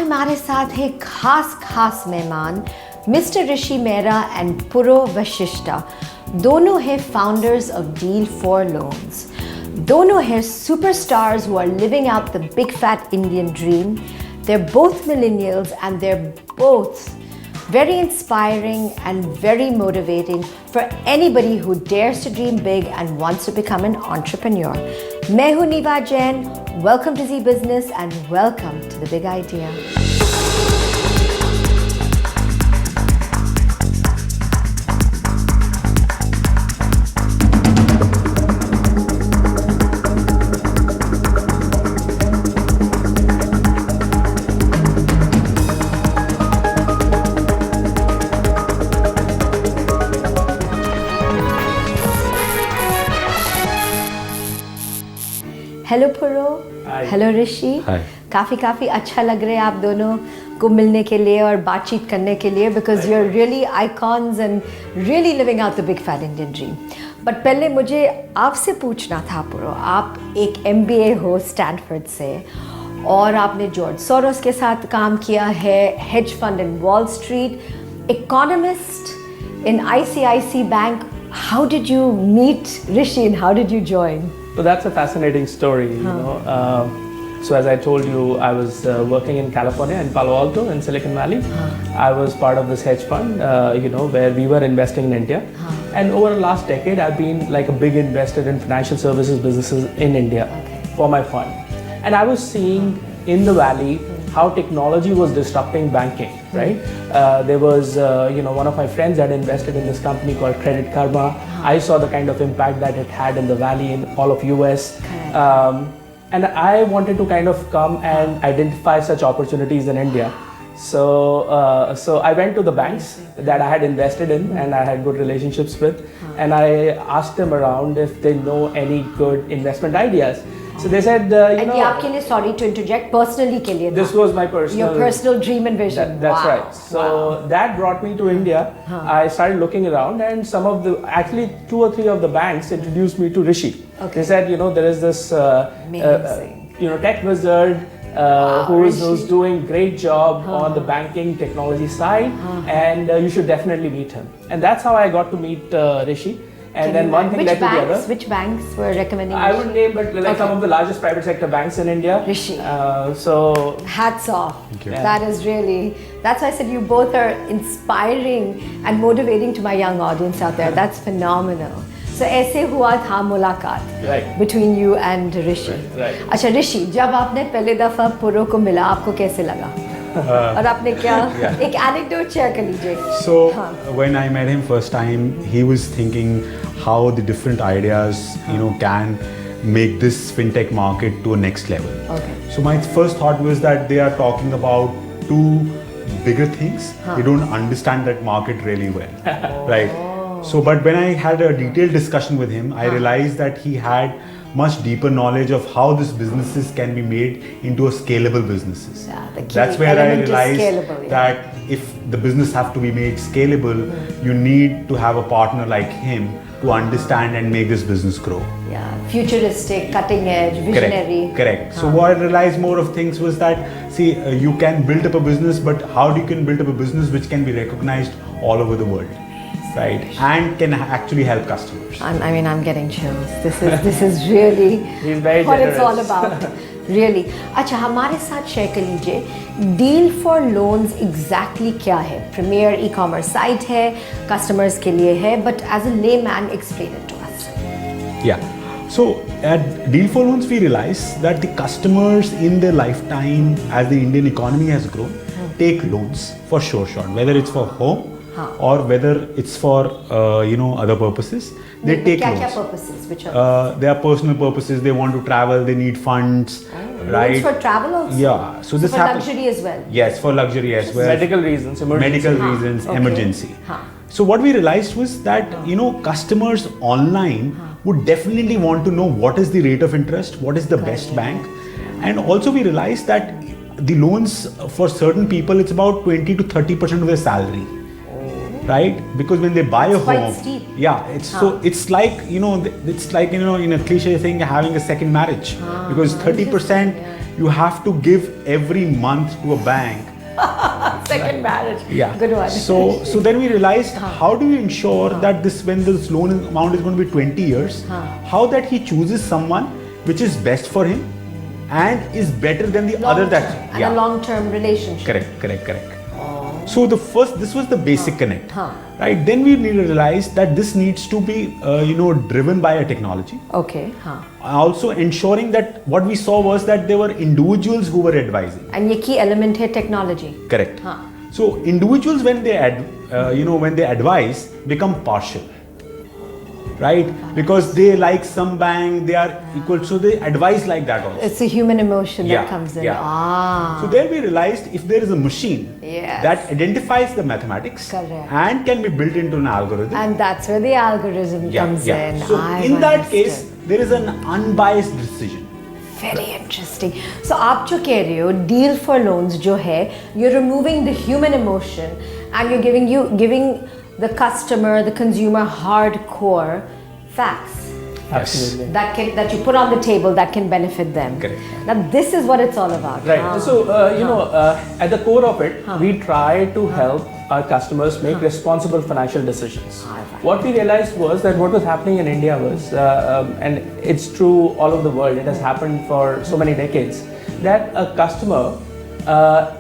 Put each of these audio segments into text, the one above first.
हमारे साथ है खास मेहमान मिस्टर ऋषि मेहरा एंड पुरो वशिष्ठा। दोनों हैं फाउंडर्स ऑफ Deal4loans। दोनों हैं superstars who are living out the big fat Indian dream. They're both millennials and they're both very inspiring and very motivating for anybody who dares to dream big and wants to become an entrepreneur. मैं हूं नीवा Jain, welcome to Zee Business and welcome to the big idea. Hello पुरो, hello ऋषि। काफ़ी अच्छा लग रहा है आप दोनों को मिलने के लिए और बातचीत करने के लिए because you are really icons and really living out the big fat Indian dream. But पहले मुझे आपसे पूछना था पुरो, आप एक MBA हो स्टैनफोर्ड से और आपने जॉर्ज सोरोस के साथ काम किया है, hedge fund in Wall Street, economist in ICICI bank. How did you meet Rishi and how did you join? So that's a fascinating story, you know. So as I told you, I was working in California, in Palo Alto, in Silicon Valley. I was part of this hedge fund, you know, where we were investing in India. And over the last decade, I've been like a big investor in financial services businesses in India for my fund. And I was seeing in the valley how technology was disrupting banking, right? There was, you know, one of my friends had invested in this company called Credit Karma. I saw the kind of impact that it had in the valley, in all of US. And I wanted to kind of come and identify such opportunities in India. So I went to the banks that I had invested in and I had good relationships with, and I asked them around if they know any good investment ideas. So they said, you know, आपके लिए sorry to interject, personally के लिए this was my personal, your personal dream and vision. That's right. So that brought me to India. I started looking around, and some of the, actually 2 or 3 of the banks introduced me to Rishi. They said, you know, there is this, you know, tech wizard who's doing great job on the banking technology side, and you should definitely meet him. And that's how I got to meet Rishi. And then one thing led to the other. Which banks were recommending? I would name, but like some of the largest private sector banks in India. Rishi. So hats off. That is really. That's why I said you both are inspiring and motivating to my young audience out there. That's phenomenal. So ऐसे हुआ था मुलाकात between you and Rishi. अच्छा ऋषि, जब आपने पहले दफा पुरो को मिला आपको कैसे लगा? और आपने क्या एक anecdote share कर लीजिए? So when I met him first time, he was thinking how the different ideas, you know, can make this fintech market to a next level. So my first thought was that they are talking about 2 bigger things. They don't understand that market really well, right? So, but when I had a detailed discussion with him, I realized that he had much deeper knowledge of how these businesses can be made into a scalable businesses. That's where I realized that if the business have to be made scalable, you need to have a partner like him to understand and make this business grow. Yeah, futuristic, cutting edge, visionary. Correct. So what I realized more of things was that, see, you can build up a business, but how do you can build up a business which can be recognized all over the world? Right, and can actually help customers. I mean, I'm getting chills. This is really what it's all about. Really. अच्छा, हमारे साथ share कर लीजिए Deal4loans exactly क्या है? Premier e-commerce site है, customers के लिए है, but as a layman, explain it to us. Yeah. So at Deal4loans, we realized that the customers in their lifetime, as the Indian economy has grown, take loans for sure, whether it's for home. Or whether it's for you know, other purposes, they take loans. क्या purposes? Which are? They are personal purposes. They want to travel. They need funds, right? Loans for travel also. Yeah. So this for happens. Luxury as well. Yes, for luxury as well. Medical reasons, emergency. Medical reasons, emergency. So what we realized was that, you know, customers online would definitely want to know what is the rate of interest, what is the best bank, and also we realized that the loans for certain people, it's about 20 to 30% of their salary. Right, because when they buy a home, steep. Yeah, it's so it's like, you know, it's like, you know, in a cliche thing, having a second marriage, because 30% you have to give every month to a bank. Second marriage. Yeah. Good one. So then we realized, how do you ensure that when this loan amount is going to be 20 years, how that he chooses someone which is best for him and is better than the other and a long-term relationship. Correct. So this was the basic connect, right? Then we need to realize that this needs to be, driven by a technology. Okay. Also ensuring that what we saw was that there were individuals who were advising. And ye key element hai technology. Correct. So individuals when they advise become partial, right? Because they like some bank, they are equal, so they advise like that also. It's a human emotion that comes in. So there we realized if there is a machine that identifies the mathematics and can be built into an algorithm. And that's where the algorithm comes in. So in that case, there is an unbiased decision. Very interesting. So आप जो कह रहे हो deal for loans जो है, you're removing the human emotion and you're giving the customer, the consumer, hardcore facts. Absolutely. That you put on the table that can benefit them. Correct. Now this is what it's all about. Right. So at the core of it, we try to help our customers make responsible financial decisions. What we realized was that what was happening in India was, and it's true all over the world, it has happened for so many decades, that a customer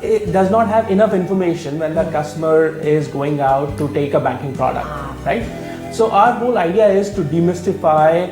it does not have enough information when the customer is going out to take a banking product, right? So our whole idea is to demystify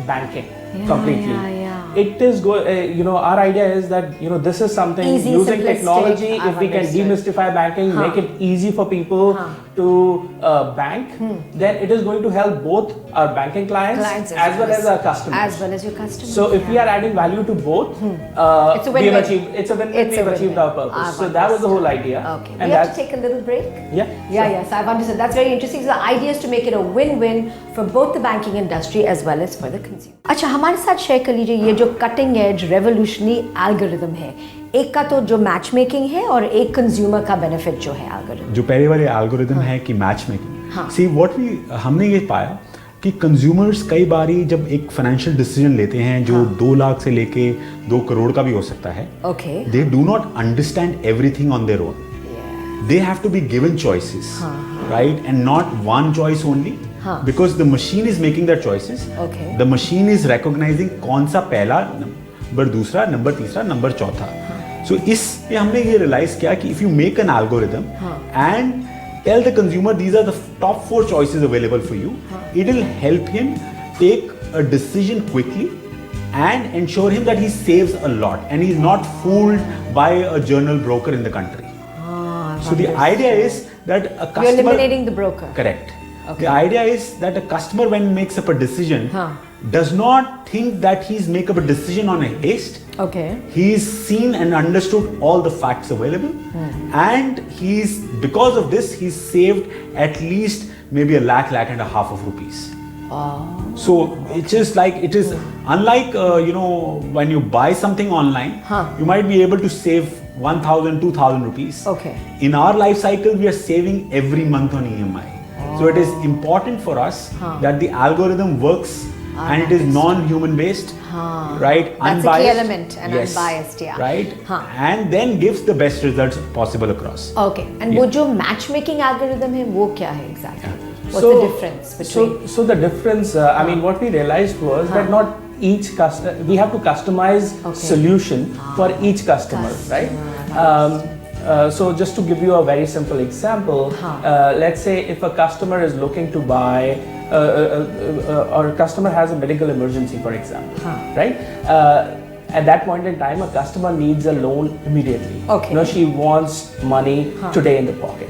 banking completely. It is our idea is that this is something easy, using simplistic, technology. If we can demystify banking, make it easy for people to bank, then it is going to help both our banking clients as well as our customers. As well as your customers. So if we are adding value to both, it's a win-win. It's a win-win. We've achieved our purpose. So that was the whole idea. Okay. And we have to take a little break. Yes, I've understood. That's very interesting. So the idea is to make it a win-win for both the banking industry as well as for the consumer. अच्छा हमारे साथ share कर लीजिए ये जो cutting edge revolutionary algorithm है, एक का तो जो मैच मेकिंग है और एक कंज्यूमर का बेनिफिट जो है एल्गोरिथम. जो पहले वाले एल्गोरिथम है कि मैच मेकिंग. सी हमने ये पाया कि कंज्यूमर्स कई बारी जब एक फाइनेंशियल डिसीजन लेते हैं जो 2 लाख से लेके 2 करोड़ का भी हो सकता है, they do not understand everything on their own. They have to be given choices, right? And not one choice only. Because the machine is making the choices. The machine is recognizing कौन सा पहला number, दूसरा number, तीसरा number, चौथा. So इसमें हमने ये realize किया कि if you make an algorithm and tell the consumer these are the top 4 choices available for you, it will help him take a decision quickly and ensure him that he saves a lot and he's not fooled by a journal broker in the country. So the idea is that a customer... You're eliminating the broker. Correct. The idea is that a customer when makes up a decision does not think that he's make up a decision on a haste. He's seen and understood all the facts available and because of this he's saved at least maybe a lakh and a half of rupees. So it's just like it is unlike when you buy something online, you might be able to save 1,000, 2,000 rupees. In our life cycle, we are saving every month on EMI. So it is important for us that the algorithm works and it is non-human based, right? That's unbiased. A key element and unbiased, right? And then gives the best results possible across. And वो जो matchmaking algorithm है वो क्या है exactly? What's the difference between? So the difference, I mean, what we realized was that not each customer, we have to customize solution for each customer, right? So just to give you a very simple example, let's say if a customer is looking to buy, or a customer has a medical emergency, for example, right? At that point in time, a customer needs a loan immediately. She wants money today in the pocket,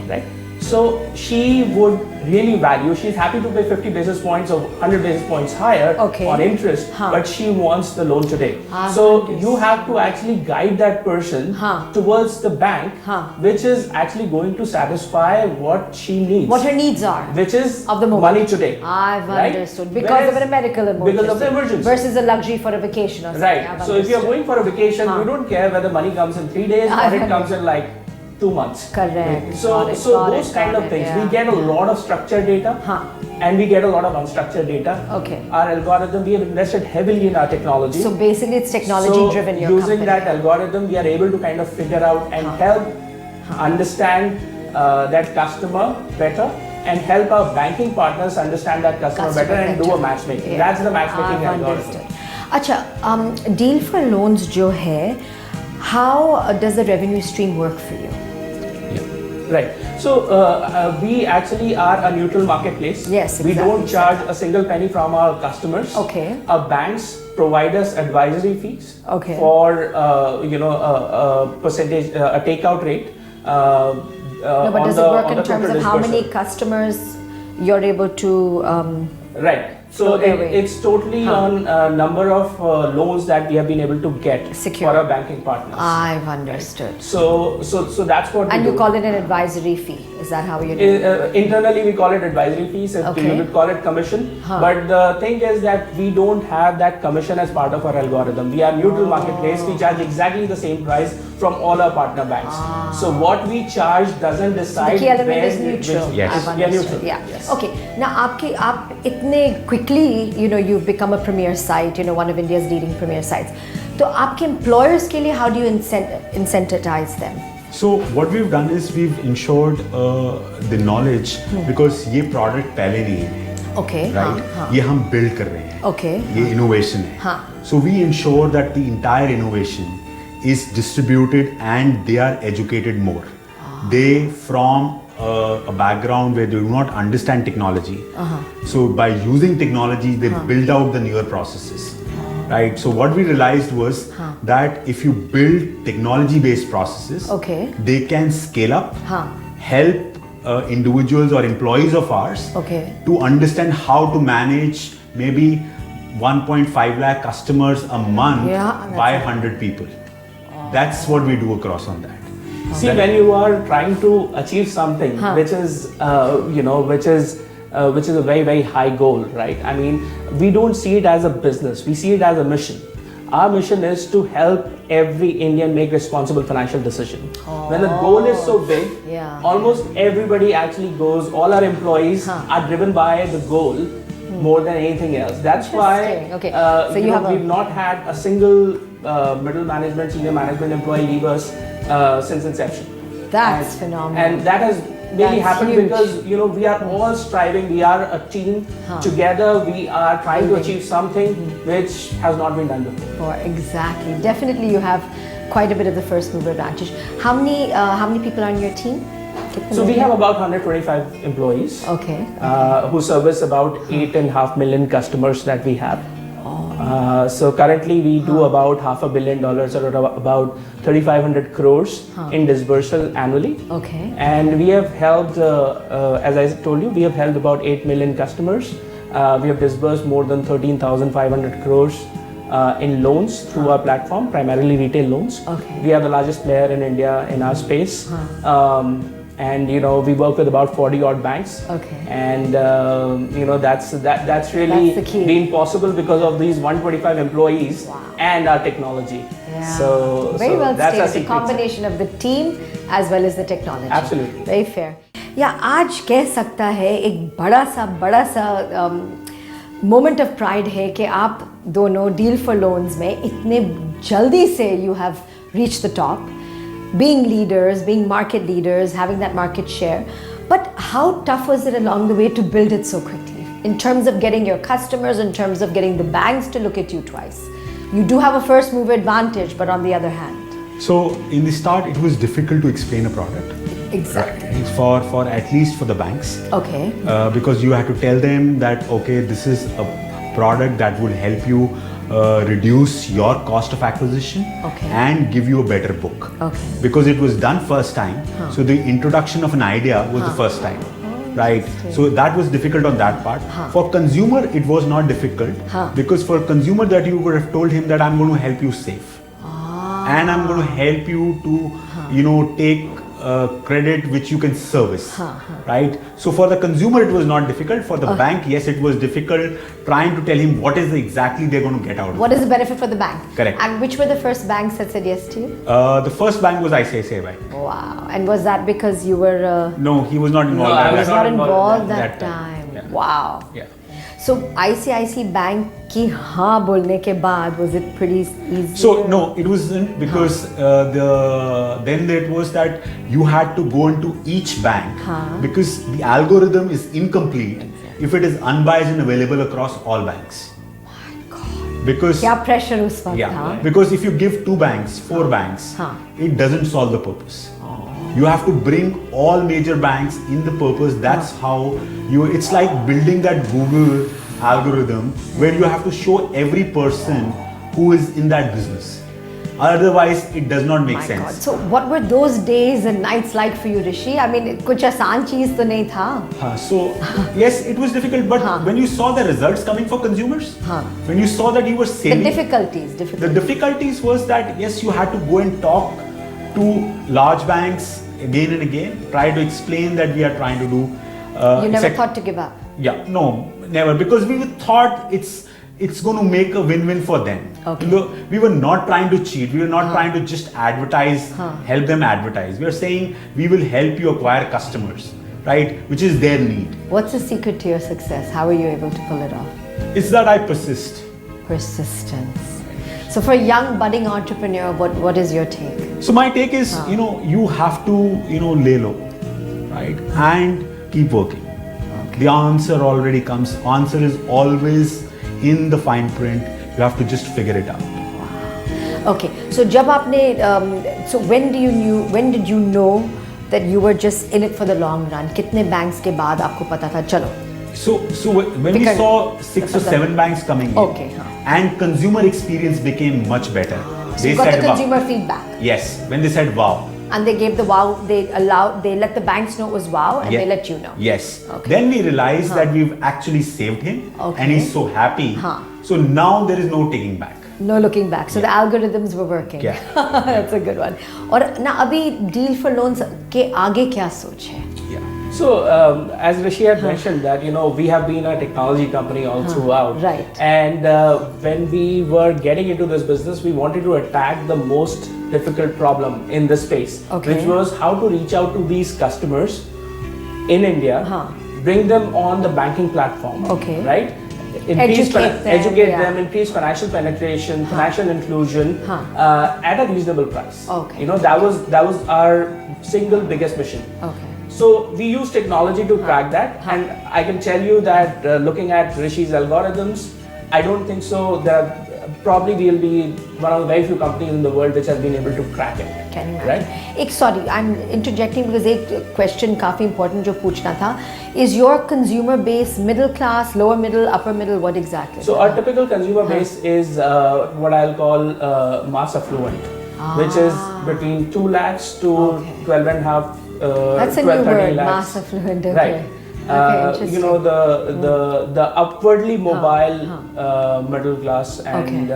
right? So she would really value, she's happy to pay 50 basis points or 100 basis points higher on interest, but she wants the loan today. So you have to actually guide that person towards the bank, which is actually going to satisfy what she needs. What her needs are. Which is of the moment. Money today. I've understood. Because of a medical emergency. Because of the emergency. Versus a luxury for a vacation or something. Right. So if you're going for a vacation, you don't care whether money comes in 3 days or it comes in like 2 months. Correct. So those kind of things. We get a lot of structured data and we get a lot of unstructured data. Okay. Our algorithm, we have invested heavily in our technology. So basically it's technology driven, your using company. that algorithm, we are able to kind of figure out and help understand that customer better, and help our banking partners understand that customer better and do a matchmaking. Yeah. That's the matchmaking algorithm. Acha, Deal for Loans jo hai, how does the revenue stream work for you? Right. So we actually are a neutral marketplace. Yes, We exactly. don't charge a single penny from our customers. Okay. Our banks provide us advisory fees Okay. for a percentage, a takeout rate. No, but does it work in terms of how many customers you're able to? Right. So it's totally on number of loans that we have been able to get Secure. for our banking partners. I've understood. Right. So that's what And we you do. call it an advisory fee? Is that how you do it? Internally, we call it advisory fees. Okay. You would call it commission. But the thing is that we don't have that commission as part of our algorithm. We are neutral marketplace. We charge exactly the same price from all our partner banks. So what we charge doesn't decide. The key element where is neutral. Yes. I've Yeah, understood. neutral. Yeah. Yes. Okay. Now, aap itne quickly, you've become a premier site, one of India's leading premier sites. So, aapke employers ke liye, how do you incentivize them? So what we've done is we've ensured the knowledge because ये product पहले नहीं है. Okay. Right? ये हम build कर रहे हैं. Okay. ये innovation है. So we ensure that the entire innovation is distributed and they are educated more. They from a background where they do not understand technology. So by using technology, they build out the newer processes. Right. So what we realized was that if you build technology-based processes, they can scale up, help individuals or employees of ours to understand how to manage maybe 1.5 lakh customers a month by 100 people. That's what we do across on that. See, when you are trying to achieve something which is, which is a very, very high goal, right? I mean, we don't see it as a business. We see it as a mission. Our mission is to help every Indian make responsible financial decision. When the goal is so big, almost everybody actually goes, all our employees are driven by the goal more than anything else. That's why we've not had a single middle management, senior management employee leave us since inception. That's phenomenal. And that has really happened because we are all striving. We are a team together. We are trying to achieve something which has not been done before. Exactly. Definitely, you have quite a bit of the first mover advantage. How many people are on your team? So we have about 125 employees. Who service about 8.5 million customers that we have. So currently we do about $500 million or about 3,500 crores in disbursal annually. And we have helped, as I told you, we have helped about 8 million customers. We have disbursed more than 13,500 crores in loans through our platform, primarily retail loans. We are the largest player in India in our space. And we work with about 40 odd banks. And that's really been possible because of these 125 employees and our technology. So very well stated. The combination of the team as well as the technology. Absolutely. Very fair. Yeah, आज कह सकता है एक बड़ा सा moment of pride है कि आप दोनों Deal for Loans में इतने जल्दी से you have reached the top. Being leaders, being market leaders, having that market share. But how tough was it along the way to build it so quickly? In terms of getting your customers, in terms of getting the banks to look at you twice. You do have a first mover advantage, but on the other hand. So in the start, it was difficult to explain a product. Exactly. Right. For at least for the banks. Because you had to tell them that, this is a product that would help you reduce your cost of acquisition and give you a better book. Because it was done first time. So the introduction of an idea was the first time. Right. So that was difficult on that part. For consumer, it was not difficult because for consumer that you would have told him that I'm going to help you save. And I'm going to help you to, take credit which you can service, right? So for the consumer, it was not difficult. For the bank, yes, it was difficult trying to tell him what is exactly they're going to get out of it. What is the benefit for the bank? Correct. And which were the first banks that said yes to you? The first bank was ICICI Bank. Wow. And was that because you were... No, he was not involved. I was not involved that time. Wow. Yeah. So ICICI Bank ki हाँ बोलने के बाद, was it pretty easy? So no, it wasn't, because then it was that you had to go into each bank, because the algorithm is incomplete if it is unbiased and available across all banks. Because क्या pressure उस वक्त yeah, था? because if you give 2 banks, 4 banks, it doesn't solve the purpose. You have to bring all major banks in the purpose. That's how you. It's like building that Google algorithm where you have to show every person who is in that business. Otherwise, it does not make sense. God. So what were those days and nights like for you, Rishi? I mean, कुछ आसान चीज तो नहीं था. So yes, it was difficult, but when you saw the results coming for consumers, when you saw that you were saving, The difficulties was that yes, you had to go and talk to large banks again and again, try to explain that we are trying to do. You never thought to give up? Yeah, no, never, because we thought it's going to make a win-win for them. Okay. We were not trying to cheat. We were not trying to just advertise, help them advertise. We are saying we will help you acquire customers, right? Which is their need. What's the secret to your success? How were you able to pull it off? It's that I persist. Persistence. So for a young budding entrepreneur, what is your take? So my take is, you have to, lay low, right? And keep working. Okay. The answer already comes. Answer is always in the fine print. You have to just figure it out. Wow. Okay. So जब आपने, so when did you know that you were just in it for the long run? कितने banks के बाद आपको पता था चलो? So when we saw 6 or 7 banks coming in, and consumer experience became much better. So you got the consumer feedback. Yes, when they said wow. And they gave the wow, they let the banks know it was wow, and they let you know. Yes. Okay. Then we realized that we've actually saved him, and he's so happy. So now there is no taking back. No looking back. So the algorithms were working. Yeah. That's a good one. और ना अभी Deal4loans के आगे क्या सोच है? So, as Rishi had mentioned that, we have been a technology company all throughout. Right. And when we were getting into this business, we wanted to attack the most difficult problem in this space, which was how to reach out to these customers in India, bring them on the banking platform, right? Educate them, increase financial penetration, financial inclusion at a reasonable price. Okay. That was our single biggest mission. Okay. So we use technology to crack that, and I can tell you that looking at Rishi's algorithms, I don't think so. Probably we'll be one of the very few companies in the world which have been able to crack it. Can you imagine? Sorry, I'm interjecting because एक question काफी important जो पूछना था. Is your consumer base middle class, lower middle, upper middle? What exactly? So our typical consumer base is what I'll call mass affluent, which is between 2 lakhs to 12 and a half. That's a 12, new word, lakhs. mass affluent. Okay. Right. The upwardly mobile middle class, and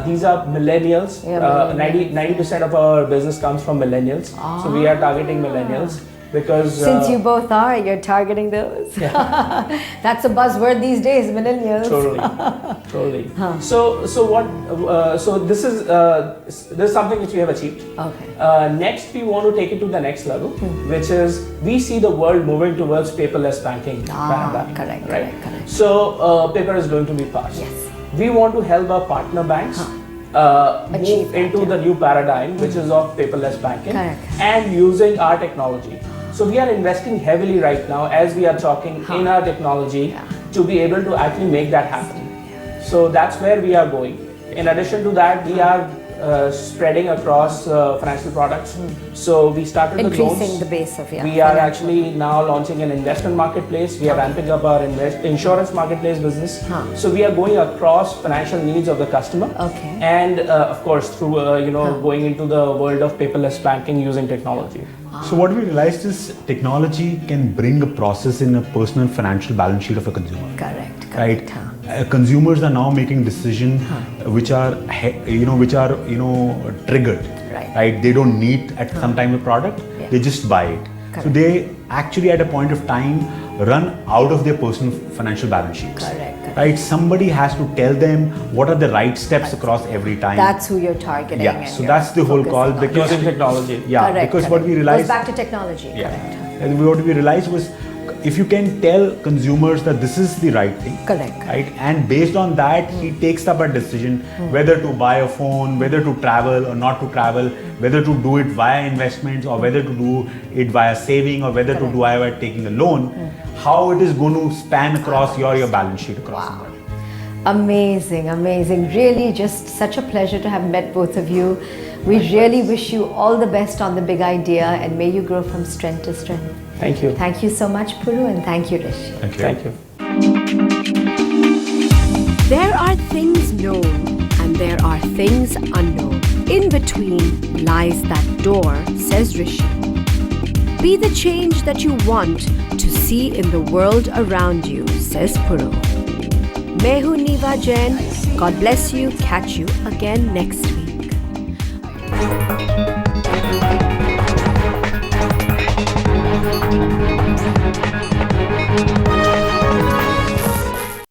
these are millennials. 90% of our business comes from millennials. So we are targeting millennials. Because since you both are, you're targeting those. Yeah. That's a buzzword these days, millennials. Totally. So this is something which we have achieved. Okay. Next, we want to take it to the next level, which is we see the world moving towards paperless banking. Correct. So paper is going to be passed. Yes. We want to help our partner banks move into the new paradigm, which is of paperless banking, and using our technology. So we are investing heavily right now as we are talking in our technology to be able to actually make that happen. So that's where we are going. In addition to that, we are spreading across financial products. So we started increasing the base of we are actually now launching an investment marketplace. We are ramping up our insurance marketplace business. So we are going across financial needs of the customer. And of course through going into the world of paperless banking using technology. So what we realized is technology can bring a process in a personal financial balance sheet of a consumer. Correct. Right. Consumers are now making decisions which are triggered. Right. They don't need at some time a product. They just buy it. So they actually at a point of time run out of their personal financial balance sheets. Right. Somebody has to tell them what are the right steps across every time. That's who you're targeting. Yeah. So that's the whole call. Because using technology. Yeah. Because what we realized. Goes back to technology. Yeah. And what we realized was if you can tell consumers that this is the right thing, Correct. right, and based on that he takes up a decision whether to buy a phone, whether to travel or not to travel, whether to do it via investments or whether to do it via saving or whether to do it via taking a loan, how it is going to span across your balance sheet across the board. Amazing, amazing. Really just such a pleasure to have met both of you. We really wish you all the best on the big idea and may you grow from strength to strength. Thank you. Thank you so much, Puru, and thank you, Rishi. Thank you. Thank you. There are things known and there are things unknown. In between lies that door, says Rishi. Be the change that you want to see in the world around you, says Puru. Mehu Niva Jain, God bless you. Catch you again next week.